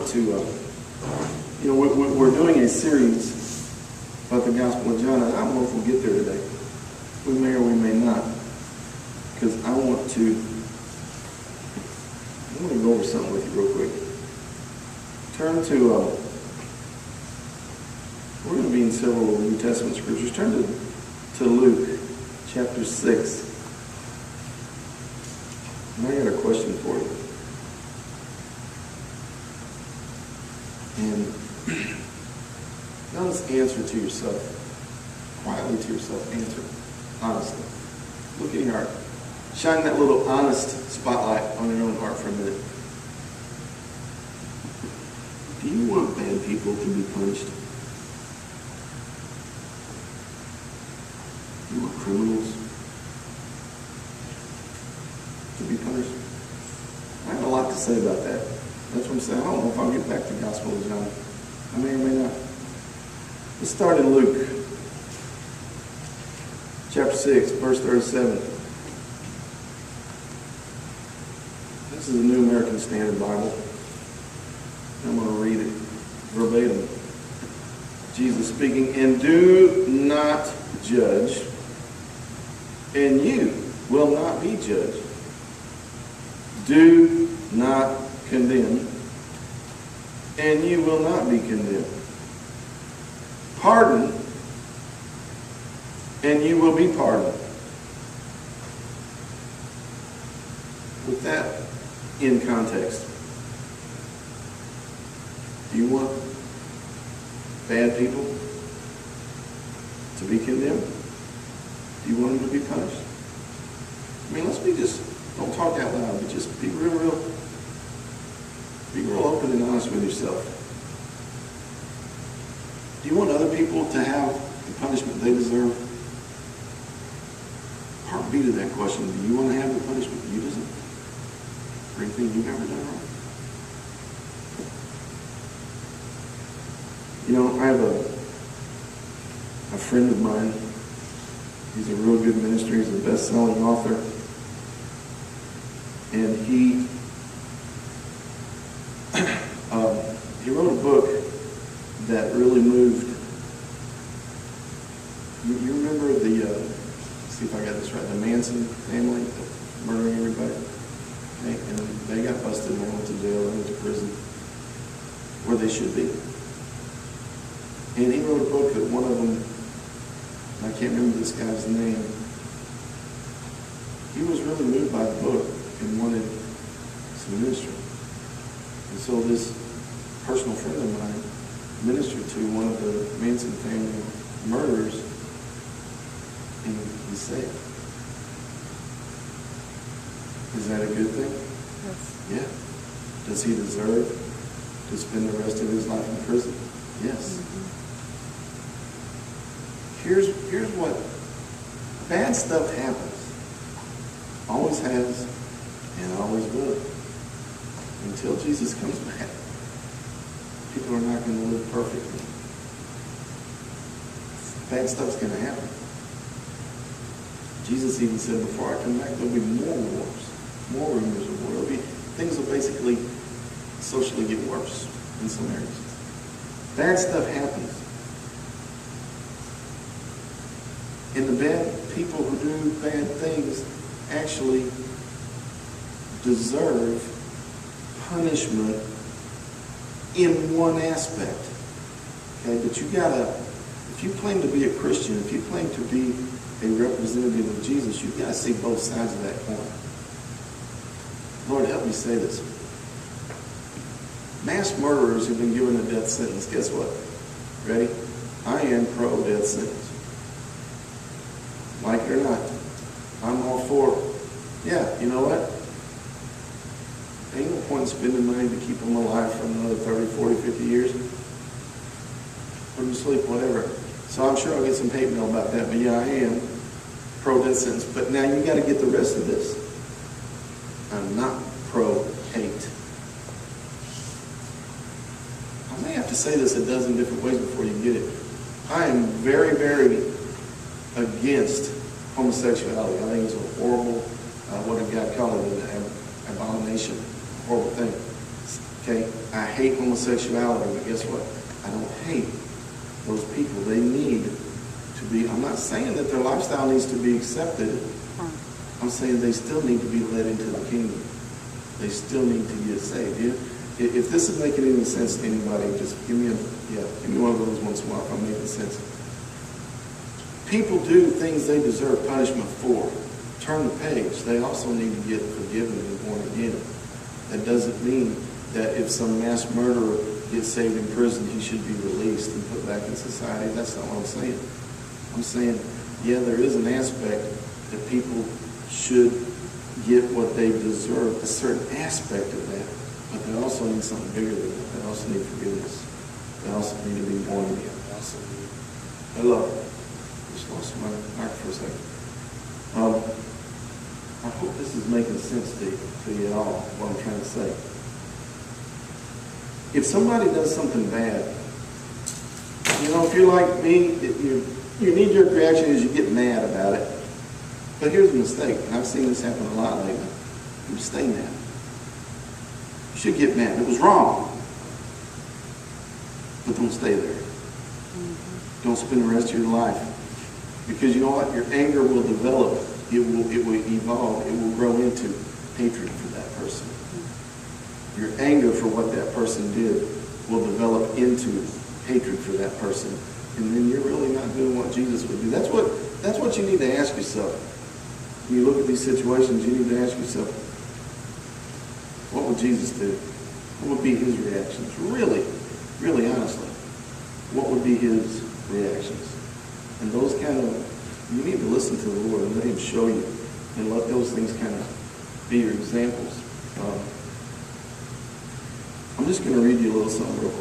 to, we're doing a series about the Gospel of John, and I don't know if we'll get there today. We may or we may not, because I want to go over something with you real quick. Turn to, we're going to be in several New Testament scriptures. Turn to Luke chapter 6. And I got a question for you. And honest answer to yourself. Quietly to yourself, answer honestly. Look in your heart. Shine that little honest spotlight on your own heart for a minute. Do you want bad people to be punished? Do you want criminals to be punished? I have a lot to say about that. That's what I'm saying. I don't know if I'll get back to the Gospel of John. I may or may not. Let's start in Luke chapter 6, verse 37. This is the New American Standard Bible. I'm going to read it verbatim. Jesus speaking, "And do not judge, and you will not be judged. Do not condemn, and you will not be condemned. Pardon, and you will be pardoned." With that in context, do you want bad people to be condemned? Do you want them to be punished? I mean, don't talk out loud, but just be real open and honest with yourself. Do you want other people to have the punishment they deserve? Part B to that question, do you want to have the punishment you deserve for anything you've ever done wrong? I have a friend of mine. He's a real good minister. He's a best-selling author. And he wrote a book that really moved. You remember let's see if I got this right, the Manson family murdering everybody? Okay? And they got busted and they went to jail, they went to prison, where they should be. And he wrote a book that one of them, I can't remember this guy's name, he was really moved by the book and wanted some ministry. And so this personal friend of mine ministered to one of the Manson family murderers, and he's saved. Is that a good thing? Yes. Yeah. Does he deserve to spend the rest of his life in prison? Yes. Mm-hmm. Here's what bad stuff happens. Always has and always will. Until Jesus comes back, people are not going to live perfectly. Bad stuff's going to happen. Jesus even said, before I come back, there'll be more wars, more rumors of war. Things will basically socially get worse in some areas. Bad stuff happens. And the bad people who do bad things actually deserve punishment in one aspect. Okay, but if you claim to be a Christian, if you claim to be a representative of Jesus, you've got to see both sides of that coin. Lord, help me say this. Mass murderers who've been given a death sentence, guess what? Ready? I am pro-death sentence. Like it or not, I'm all for it. Yeah, you know what? Ain't no point in spending money to keep them alive for another 30, 40, 50 years. Put them to sleep, whatever. So I'm sure I'll get some hate mail about that, but yeah, I am pro-death sentence. But now you got to get the rest of this. I'm not pro-hate. I may have to say this a dozen different ways before you get it. I am very, very against homosexuality. I think it's a horrible, what did God call it, an abomination, horrible thing. Okay? I hate homosexuality, but guess what? I don't hate those people. They need to be, I'm not saying that their lifestyle needs to be accepted. I'm saying they still need to be led into the kingdom. They still need to get saved. If this is making any sense to anybody, just give me one of those once in a while if I'm making sense. People do things they deserve punishment for. Turn the page. They also need to get forgiven and born again. That doesn't mean that if some mass murderer gets saved in prison, he should be released and put back in society. That's not what I'm saying. I'm saying, yeah, there is an aspect that people should get what they deserve, a certain aspect of that. But they also need something bigger than that. They also need forgiveness. They also need to be born again. They also need, hello. Just lost my mic for a second. I hope this is making sense to you at all, what I'm trying to say. If somebody does something bad, if you're like me, your knee-jerk reaction is you get mad about it. But here's a mistake, and I've seen this happen a lot lately. You stay mad. You should get mad. It was wrong. But don't stay there. Mm-hmm. Don't spend the rest of your life. Because you know what? Your anger will develop. It will evolve. It will grow into hatred for that person. Mm-hmm. Your anger for what that person did will develop into hatred for that person. And then you're really not doing what Jesus would do. That's what you need to ask yourself. When you look at these situations, you need to ask yourself, what would Jesus do? What would be his reactions? Really, really honestly, what would be his reactions? And those you need to listen to the Lord and let him show you and let those things kind of be your examples. I'm just going to read you a little something real